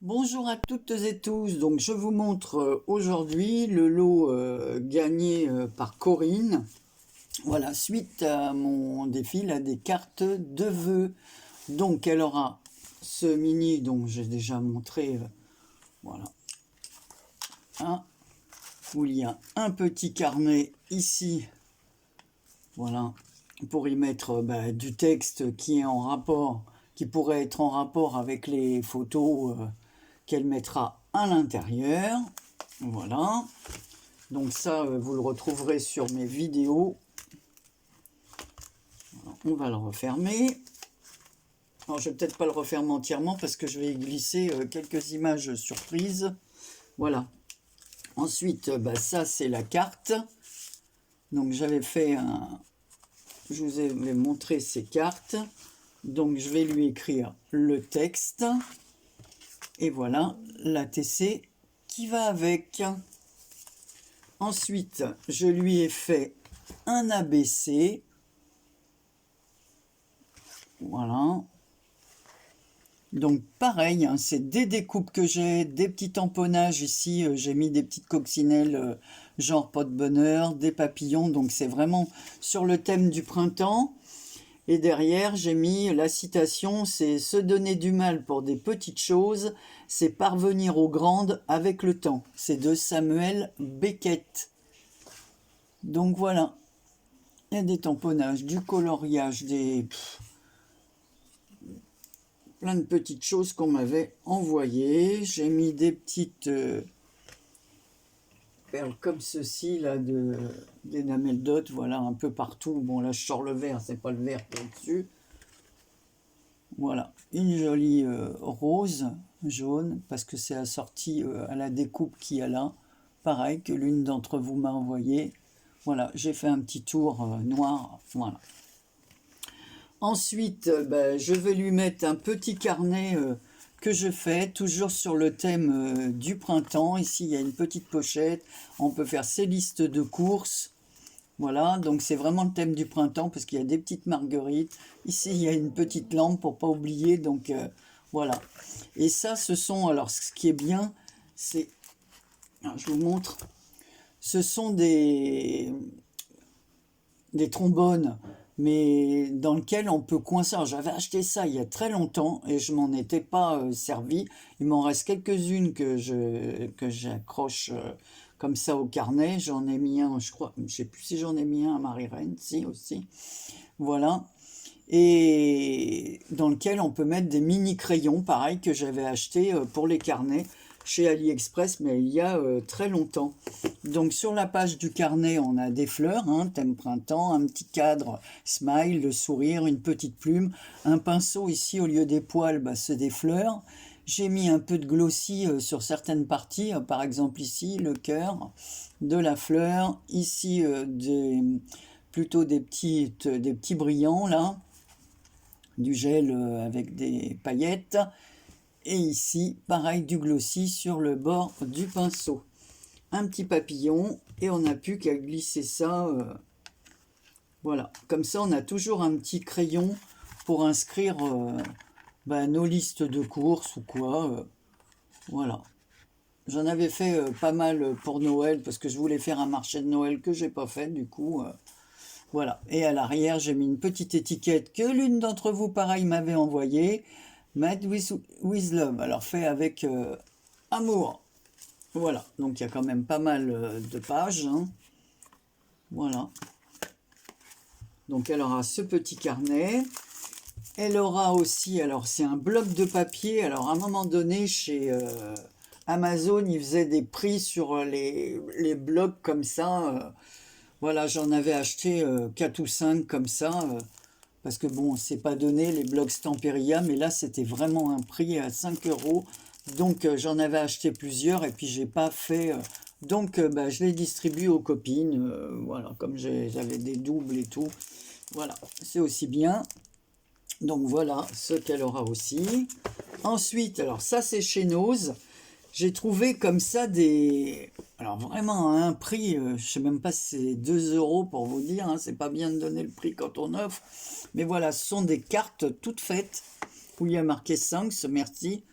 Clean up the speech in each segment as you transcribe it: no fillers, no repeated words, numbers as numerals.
Bonjour à toutes et tous, donc je vous montre aujourd'hui le lot gagné par Corinne. Voilà, suite à mon défi, là, des cartes de vœux. Donc elle aura ce mini, donc j'ai déjà montré, voilà, hein, où il y a un petit carnet ici, voilà, pour y mettre du texte qui est en rapport, qui pourrait être en rapport avec les photos qu'elle mettra à l'intérieur. Voilà. Donc ça, vous le retrouverez sur mes vidéos. Alors, on va le refermer. Alors, je vais peut-être pas le refermer entièrement parce que je vais y glisser quelques images surprises. Voilà. Ensuite, ça, c'est la carte. Donc, j'avais fait un... Je vous ai montré ces cartes. Donc, je vais lui écrire le texte. Et voilà, l'ATC qui va avec. Ensuite, je lui ai fait un ABC. Voilà. Donc pareil, hein, c'est des découpes que j'ai, des petits tamponnages ici, j'ai mis des petites coccinelles genre porte-bonheur, des papillons, donc c'est vraiment sur le thème du printemps. Et derrière, j'ai mis la citation, c'est « Se donner du mal pour des petites choses, c'est parvenir aux grandes avec le temps ». C'est de Samuel Beckett. Donc voilà, il y a des tamponnages, du coloriage, plein de petites choses qu'on m'avait envoyées. J'ai mis des petites perles comme ceci, là, d'énamel dot, voilà, un peu partout. Bon, là, je sors le vert, c'est pas le vert qui est dessus. Voilà, une jolie rose jaune, parce que c'est assorti à la découpe qu'il y a là. Pareil, que l'une d'entre vous m'a envoyé. Voilà, j'ai fait un petit tour noir, voilà. Ensuite, je vais lui mettre un petit carnet que je fais, toujours sur le thème du printemps. Ici, il y a une petite pochette. On peut faire ses listes de courses. Voilà, donc c'est vraiment le thème du printemps parce qu'il y a des petites marguerites. Ici, il y a une petite lampe pour pas oublier. Donc, voilà. Et ça, ce sont... Alors, ce qui est bien, c'est... Je vous montre. Ce sont des trombones, mais dans lequel on peut coincer. J'avais acheté ça il y a très longtemps et je m'en étais pas servi. Il m'en reste quelques-unes que j'accroche comme ça au carnet. J'en ai mis un, je crois, je sais plus si j'en ai mis un à Marie-Reine, si aussi. Voilà. Et dans lequel on peut mettre des mini crayons, pareil, que j'avais acheté pour les carnets chez AliExpress, mais il y a très longtemps. Donc sur la page du carnet, on a des fleurs, hein, thème printemps, un petit cadre, smile, le sourire, une petite plume, un pinceau ici au lieu des poils, c'est des fleurs. J'ai mis un peu de glossy sur certaines parties, par exemple ici le cœur de la fleur, ici plutôt des petits brillants là, du gel avec des paillettes. Et ici, pareil, du glossy sur le bord du pinceau. Un petit papillon, et on n'a plus qu'à glisser ça. Voilà, comme ça, on a toujours un petit crayon pour inscrire nos listes de courses ou quoi. Voilà. J'en avais fait pas mal pour Noël, parce que je voulais faire un marché de Noël que j'ai pas fait, du coup. Voilà. Et à l'arrière, j'ai mis une petite étiquette que l'une d'entre vous, pareil, m'avait envoyée. Made with love, alors fait avec amour. Voilà, donc il y a quand même pas mal de pages. Hein. Voilà. Donc elle aura ce petit carnet. Elle aura aussi, alors c'est un bloc de papier. Alors à un moment donné, chez Amazon, ils faisaient des prix sur les blocs comme ça. Voilà, j'en avais acheté 4 ou 5 comme ça. Parce que bon, c'est pas donné les blocs Stamperia, mais là c'était vraiment un prix à 5 euros. Donc j'en avais acheté plusieurs et puis j'ai pas fait. Donc je les distribue aux copines. Voilà, comme j'avais des doubles et tout. Voilà, c'est aussi bien. Donc voilà ce qu'elle aura aussi. Ensuite, alors ça c'est chez Nose. J'ai trouvé comme ça des... Alors vraiment à un prix, je sais même pas si c'est 2 euros pour vous dire, hein, c'est pas bien de donner le prix quand on offre. Mais voilà, ce sont des cartes toutes faites, où il y a marqué 5, merci.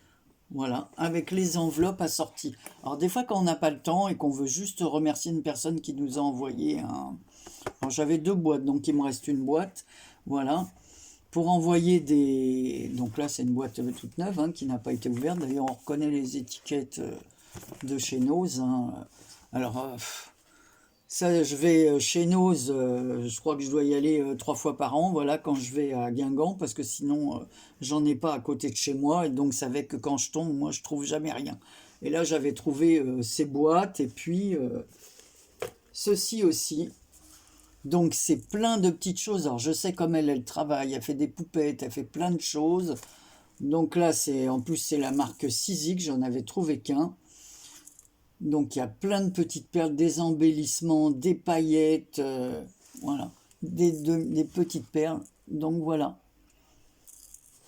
Voilà, avec les enveloppes assorties. Alors des fois quand on n'a pas le temps et qu'on veut juste remercier une personne qui nous a envoyé un... Alors j'avais 2 boîtes, donc il me reste une boîte. Voilà. Pour envoyer des... Donc là c'est une boîte toute neuve hein, qui n'a pas été ouverte. D'ailleurs on reconnaît les étiquettes de chez Nose, hein. Alors ça je vais chez Nose, je crois que je dois y aller 3 fois par an, voilà, quand je vais à Guingamp, parce que sinon j'en ai pas à côté de chez moi, et donc ça fait que quand je tombe, moi je trouve jamais rien. Et là j'avais trouvé ces boîtes, et puis ceci aussi. Donc c'est plein de petites choses. Alors je sais comme elle travaille, elle fait des poupettes, elle fait plein de choses. Donc là c'est en plus c'est la marque Sizik, j'en avais trouvé qu'un. Donc il y a plein de petites perles, des embellissements, des paillettes, voilà, des petites perles. Donc voilà,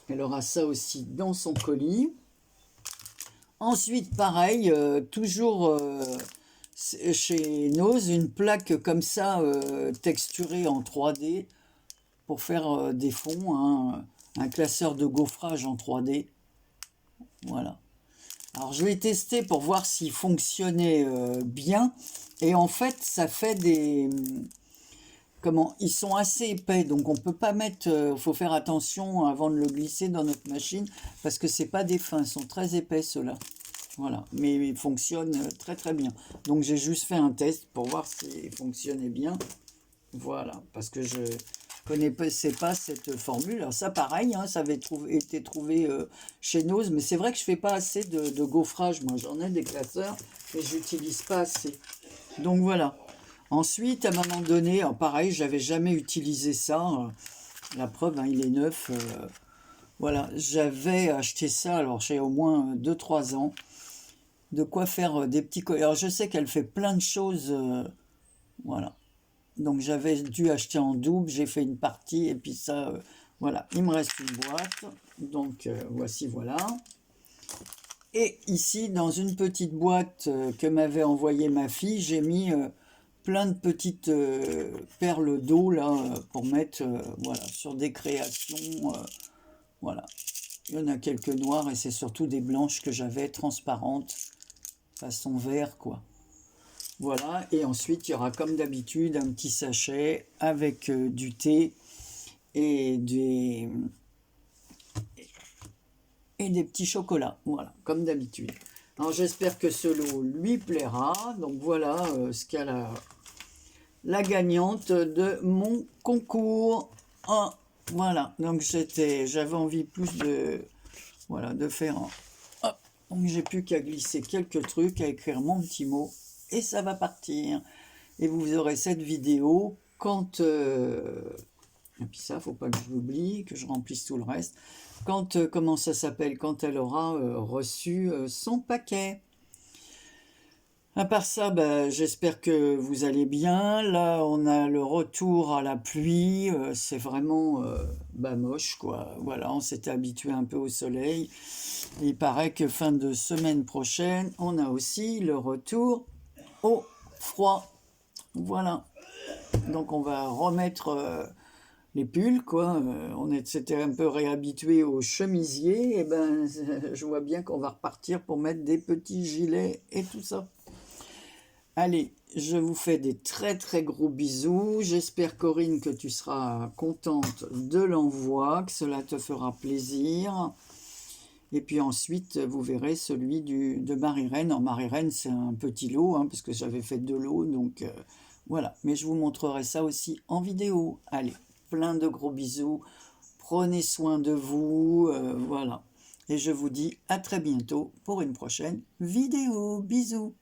elle aura ça aussi dans son colis. Ensuite pareil, toujours chez Nose, une plaque comme ça texturée en 3D pour faire des fonds, hein, un classeur de gaufrage en 3D. Voilà. Alors je l'ai testé pour voir s'il fonctionnait bien. Et en fait, ça fait des... Comment? Ils sont assez épais, donc on peut pas mettre... faut faire attention avant de le glisser dans notre machine, parce que c'est pas des fins, ils sont très épais ceux-là. Voilà, mais ils fonctionnent très très bien. Donc j'ai juste fait un test pour voir s'il fonctionnait bien. Voilà, parce que je connaissais pas cette formule. Alors ça, pareil, hein, ça avait été trouvé chez Nose, mais c'est vrai que je fais pas assez de gaufrage. Moi, j'en ai des classeurs, mais j'utilise pas assez. Donc voilà. Ensuite, à un moment donné, pareil, j'avais jamais utilisé ça. La preuve, hein, il est neuf. Voilà, j'avais acheté ça, alors j'ai au moins 2 3 ans. De quoi faire des petits collants. Alors je sais qu'elle fait plein de choses. Voilà. Donc j'avais dû acheter en double, j'ai fait une partie et puis ça, voilà, il me reste une boîte. Donc voici, voilà. Et ici, dans une petite boîte que m'avait envoyée ma fille, j'ai mis plein de petites perles d'eau là pour mettre voilà, sur des créations. Voilà. Il y en a quelques noires et c'est surtout des blanches que j'avais transparentes, façon vert quoi. Voilà, et ensuite il y aura comme d'habitude un petit sachet avec du thé et des petits chocolats. Voilà, comme d'habitude. Alors j'espère que ce lot lui plaira. Donc voilà ce qu'a la gagnante de mon concours. Ah, voilà, donc j'avais envie plus de, voilà, de faire un... Hop. Donc j'ai plus qu'à glisser quelques trucs, à écrire mon petit mot et ça va partir. Et vous aurez cette vidéo quand... et puis ça, faut pas que je l'oublie, que je remplisse tout le reste. Quand, comment ça s'appelle? Quand elle aura reçu son paquet. À part ça, bah, j'espère que vous allez bien. Là, on a le retour à la pluie. C'est vraiment bah, moche, quoi. Voilà, on s'était habitué un peu au soleil. Il paraît que fin de semaine prochaine, on a aussi le retour au froid. Voilà. Donc on va remettre les pulls, quoi. S'était un peu réhabitué aux chemisiers. Et ben, je vois bien qu'on va repartir pour mettre des petits gilets et tout ça. Allez, je vous fais des très très gros bisous. J'espère, Corinne, que tu seras contente de l'envoi, que cela te fera plaisir. Et puis ensuite, vous verrez celui de Marie-Reine. En Marie-Reine, c'est un petit lot, hein, parce que j'avais fait 2 lots, donc voilà. Mais je vous montrerai ça aussi en vidéo. Allez, plein de gros bisous. Prenez soin de vous, voilà. Et je vous dis à très bientôt pour une prochaine vidéo. Bisous.